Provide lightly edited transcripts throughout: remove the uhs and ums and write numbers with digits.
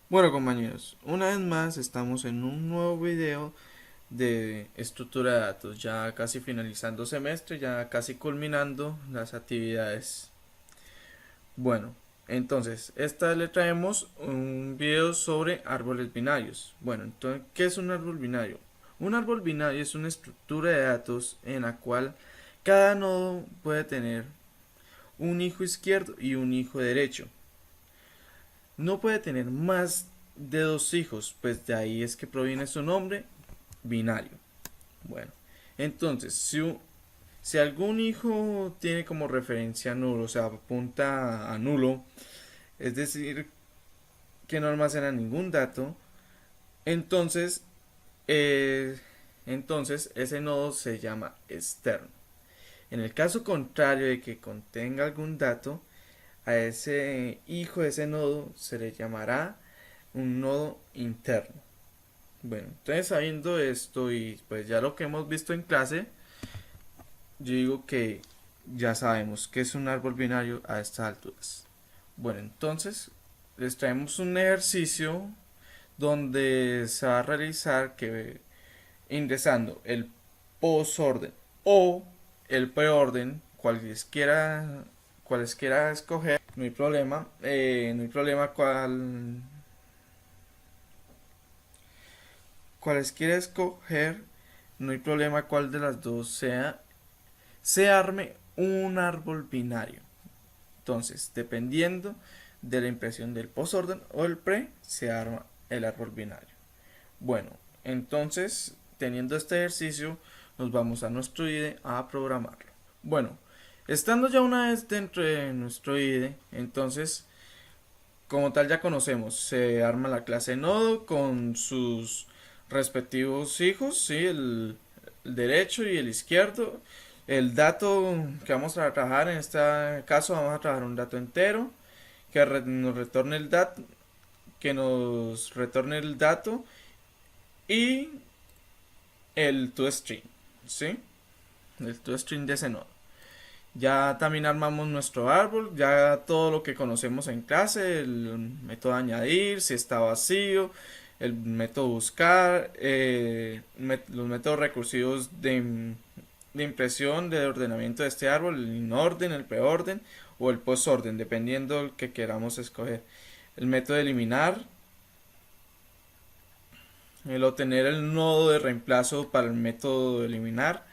Bueno compañeros, una vez más estamos en un nuevo video de estructura de datos, ya casi finalizando semestre, ya casi culminando las actividades. Bueno, entonces, esta vez le traemos un video sobre árboles binarios. Bueno, entonces, ¿qué es un árbol binario? Un árbol binario es una estructura de datos en la cual cada nodo puede tener un hijo izquierdo y un hijo derecho. No puede tener más de dos hijos, pues de ahí es que proviene su nombre, binario. Bueno, entonces, si algún hijo tiene como referencia nulo, o sea, apunta a nulo, es decir, que no almacena ningún dato, entonces, eh, entonces ese nodo se llama externo. En el caso contrario de que contenga algún dato, a ese hijo de ese nodo se le llamará un nodo interno. Bueno, entonces sabiendo esto y pues ya lo que hemos visto en clase, yo digo que ya sabemos que es un árbol binario a estas alturas. Bueno, entonces les traemos un ejercicio donde se va a realizar que ingresando el postorden o el preorden, cualesquiera escoger, no hay problema cualesquiera escoger, no hay problema cuál de las dos sea, se arme un árbol binario. Entonces, dependiendo de la impresión del postorden o el pre, se arma el árbol binario. Bueno, entonces, teniendo este ejercicio, nos vamos a nuestro IDE a programarlo. Bueno, estando ya una vez dentro de nuestro IDE, entonces, como tal ya conocemos, se arma la clase nodo con sus respectivos hijos, ¿sí? El derecho y el izquierdo. El dato que vamos a trabajar, en este caso vamos a trabajar un dato entero que nos retorne el dato, que nos retorne el dato y el toString, ¿sí? El toString de ese nodo. Ya también armamos nuestro árbol, ya todo lo que conocemos en clase, el método añadir, si está vacío, el método buscar, los métodos recursivos de impresión, de ordenamiento de este árbol, el inorden, el preorden o el postorden, dependiendo del que queramos escoger. El método de eliminar, el obtener el nodo de reemplazo para el método de eliminar.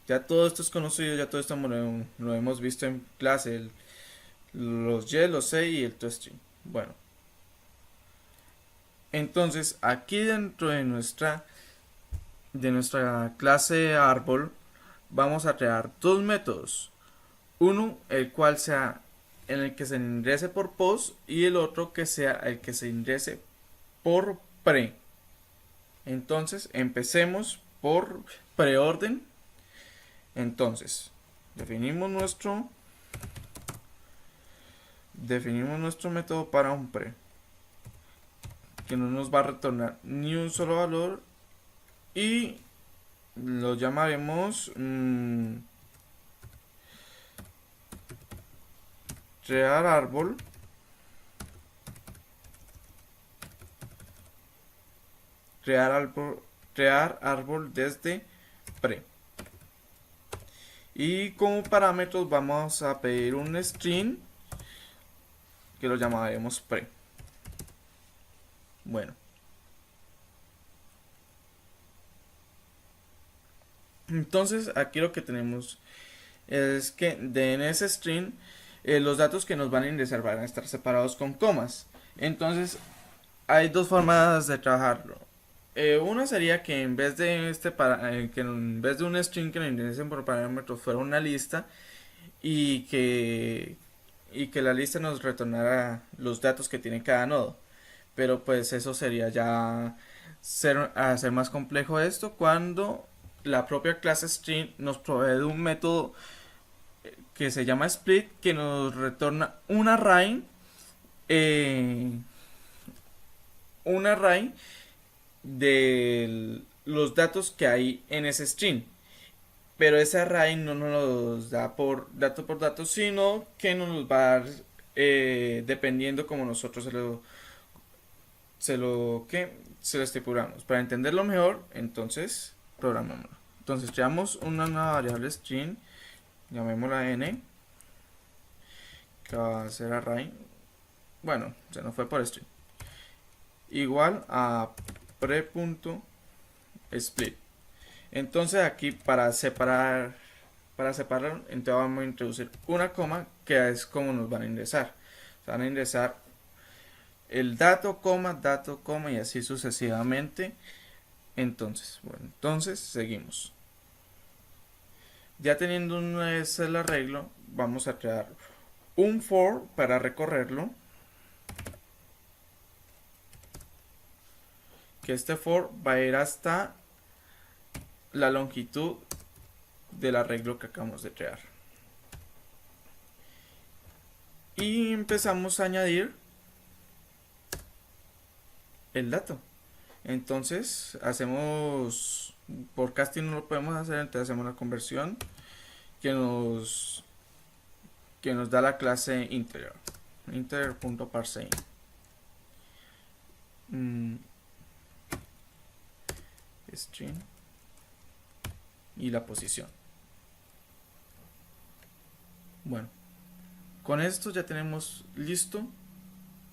Ya todo esto es conocido, ya todo esto lo hemos visto en clase, los Y, los C y el toString. Bueno, entonces aquí dentro de nuestra clase árbol vamos a crear dos métodos. Uno, el cual sea en el que se ingrese por post y el otro que sea el que se ingrese por pre. Entonces empecemos por preorden. Entonces definimos nuestro método para un pre que no nos va a retornar ni un solo valor y lo llamaremos crear árbol crear árbol crear árbol desde pre. Y como parámetros vamos a pedir un string que lo llamaremos pre. Bueno, entonces aquí lo que tenemos es que en ese string los datos que nos van a ingresar van a estar separados con comas. Entonces hay dos formas de trabajarlo. Una sería que en vez de que en vez de un string que nos ingresen por parámetros fuera una lista y que la lista nos retornara los datos que tiene cada nodo. Pero pues eso sería ya hacer más complejo esto cuando la propia clase string nos provee de un método que se llama split que nos retorna eh, un array de los datos que hay en ese string. pero ese array no nos los da por dato, sino que nos los va a dar dependiendo como nosotros se lo estipulamos. Para entenderlo mejor, entonces programémoslo. Entonces creamos una nueva variable string, llamémosla n, que va a ser array. Bueno, se nos fue por string. Igual a pre.split. Entonces aquí para separar, entonces vamos a introducir una coma, que es como nos van a ingresar. Van a ingresar el dato, coma y así sucesivamente. Entonces, bueno, entonces seguimos. Ya teniendo una vez el arreglo, vamos a crear un for para recorrerlo. Que este for va a ir hasta la longitud del arreglo que acabamos de crear. Y empezamos a añadir el dato. Entonces hacemos, por casting no lo podemos hacer, entonces hacemos la conversión que nos da la clase integer, integer.parseInt. String y la posición. Bueno, con esto ya tenemos listo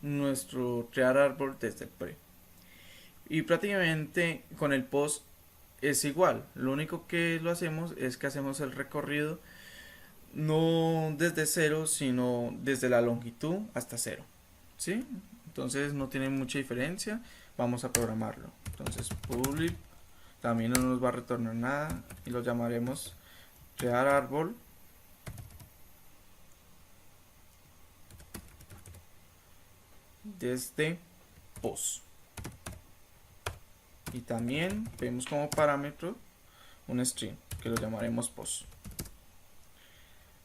nuestro crear árbol desde el pre. Y prácticamente con el post es igual. Lo único que lo hacemos es que hacemos el recorrido no desde 0, sino desde la longitud hasta 0. ¿Sí? Entonces no tiene mucha diferencia. Vamos a programarlo. Entonces public también no nos va a retornar nada y lo llamaremos crear árbol desde post. Y también vemos como parámetro un string que lo llamaremos post.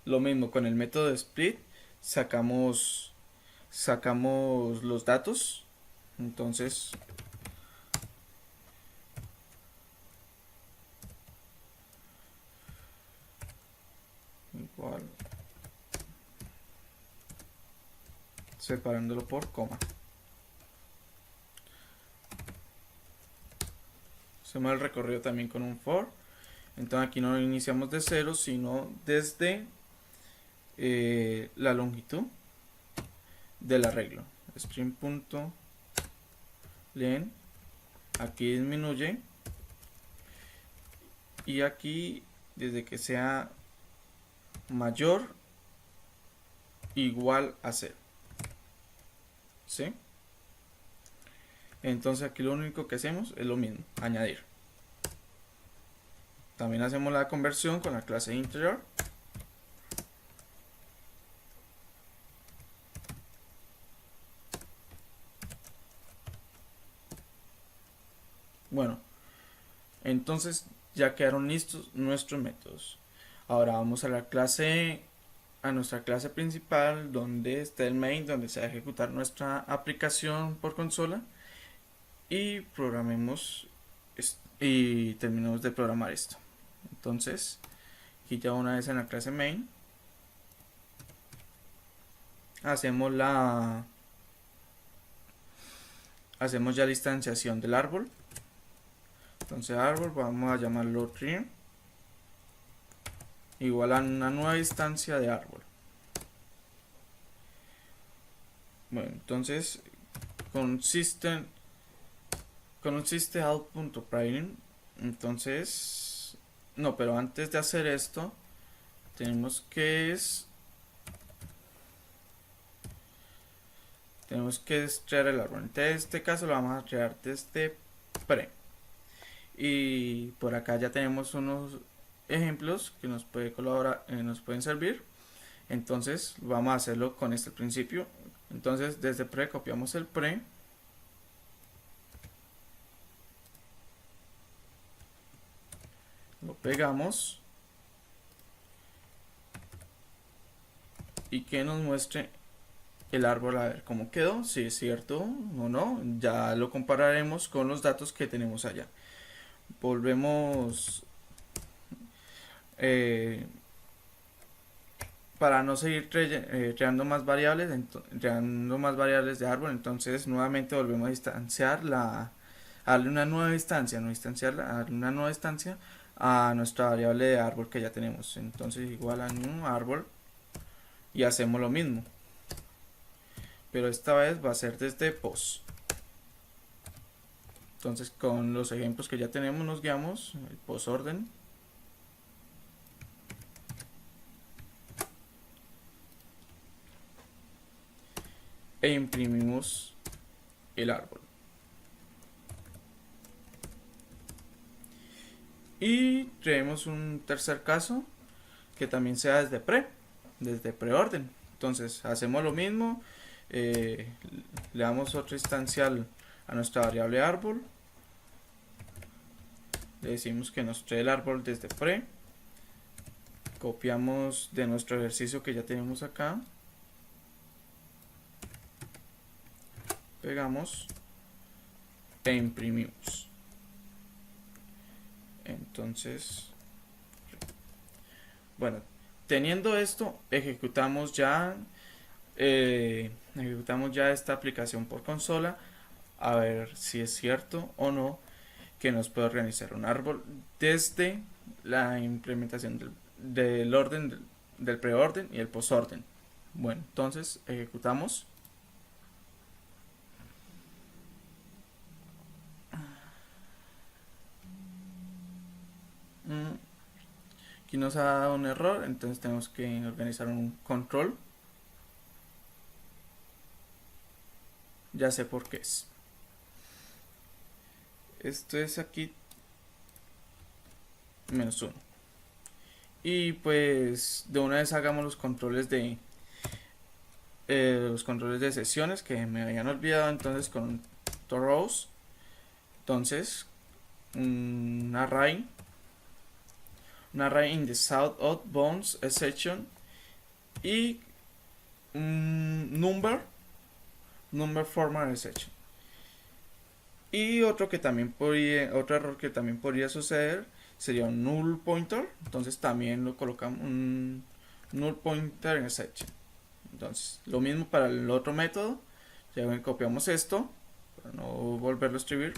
Lo mismo con el método de split, sacamos los datos. Entonces igual separándolo por coma. Hacemos el recorrido también con un for. Entonces aquí no iniciamos de 0, sino desde la longitud del arreglo. String.len, aquí disminuye y aquí desde que sea mayor igual a 0. ¿Sí? Entonces aquí lo único que hacemos es lo mismo, añadir. También hacemos la conversión con la clase integer. Bueno, entonces ya quedaron listos nuestros métodos. Ahora vamos a nuestra clase principal, donde está el main, donde se va a ejecutar nuestra aplicación por consola, y programemos y terminamos de programar esto. Entonces aquí ya una vez en la clase main hacemos ya la instanciación del árbol. Entonces árbol vamos a llamarlo tree igual a una nueva instancia de árbol. Bueno, entonces consiste out.printing. Entonces no, pero antes de hacer esto tenemos que crear el árbol. En este caso lo vamos a crear desde pre. Y por acá ya tenemos unos ejemplos que nos pueden servir. Entonces vamos a hacerlo con este principio. Entonces desde pre copiamos el pre, lo pegamos y que nos muestre el árbol a ver cómo quedó, si es cierto o no. Ya lo compararemos con los datos que tenemos allá. Volvemos eh, para no seguir creando más variables, de árbol. Entonces nuevamente volvemos a instanciar a darle una nueva instancia, no instanciarla, a darle una nueva instancia a nuestra variable de árbol que ya tenemos. Entonces igual a new árbol y hacemos lo mismo, pero esta vez va a ser desde post. Entonces con los ejemplos que ya tenemos nos guiamos, el post orden, e imprimimos el árbol. Y creemos un tercer caso que también sea desde preorden. Entonces hacemos lo mismo, le damos otra instancia a nuestra variable árbol, le decimos que nos trae el árbol desde pre, copiamos de nuestro ejercicio que ya tenemos acá, pegamos e imprimimos. Entonces, bueno, teniendo esto, ejecutamos ya esta aplicación por consola a ver si es cierto o no que nos puede organizar un árbol desde la implementación del orden del preorden y el postorden. Bueno, entonces ejecutamos. Aquí nos ha dado un error, entonces tenemos que organizar un control. Ya sé por qué es. Esto es aquí -1. Y pues de una vez hagamos los controles de sesiones que me habían olvidado. Entonces con rows, entonces un array in the south outbounds section y number format section. Y otro error que también podría suceder sería un null pointer. Entonces también lo colocamos un null pointer en section. Entonces lo mismo para el otro método. Ya copiamos esto para no volverlo a escribir.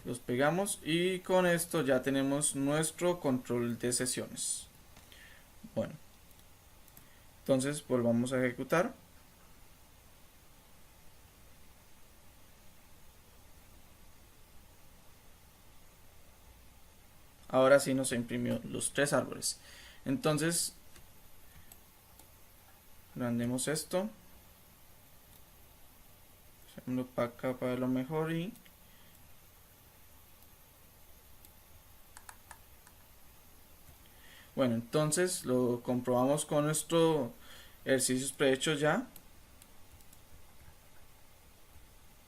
Los pegamos y con esto ya tenemos nuestro control de sesiones. Bueno, entonces volvamos a ejecutar. Ahora sí nos imprimió los 3 árboles. Entonces agrandemos esto, hacemos para acá para verlo mejor y bueno, entonces lo comprobamos con nuestros ejercicios prehechos ya.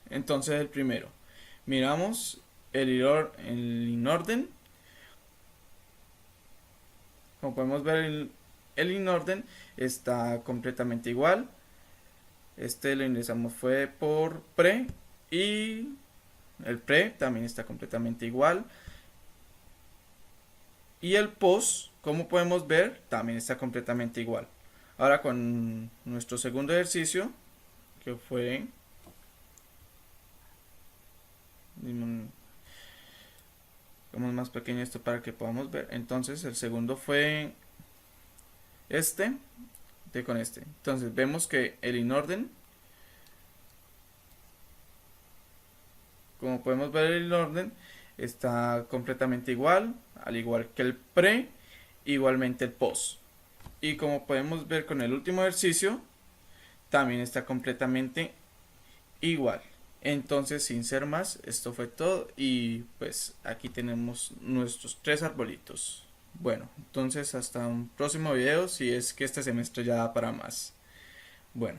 Entonces el primero, miramos el inorden. Como podemos ver, el inorden está completamente igual. Este lo ingresamos fue por pre y el pre también está completamente igual. Y el post, como podemos ver, también está completamente igual. Ahora con nuestro segundo ejercicio, que fue hagamos más pequeño esto para que podamos ver. Entonces el segundo fue con este. Entonces vemos que el inorden, como podemos ver, el inorden está completamente igual, al igual que el pre, igualmente el post. Y como podemos ver con el último ejercicio, también está completamente igual. Entonces, sin ser más, esto fue todo y pues aquí tenemos nuestros 3 arbolitos. Bueno, entonces hasta un próximo video si es que este semestre ya da para más. Bueno.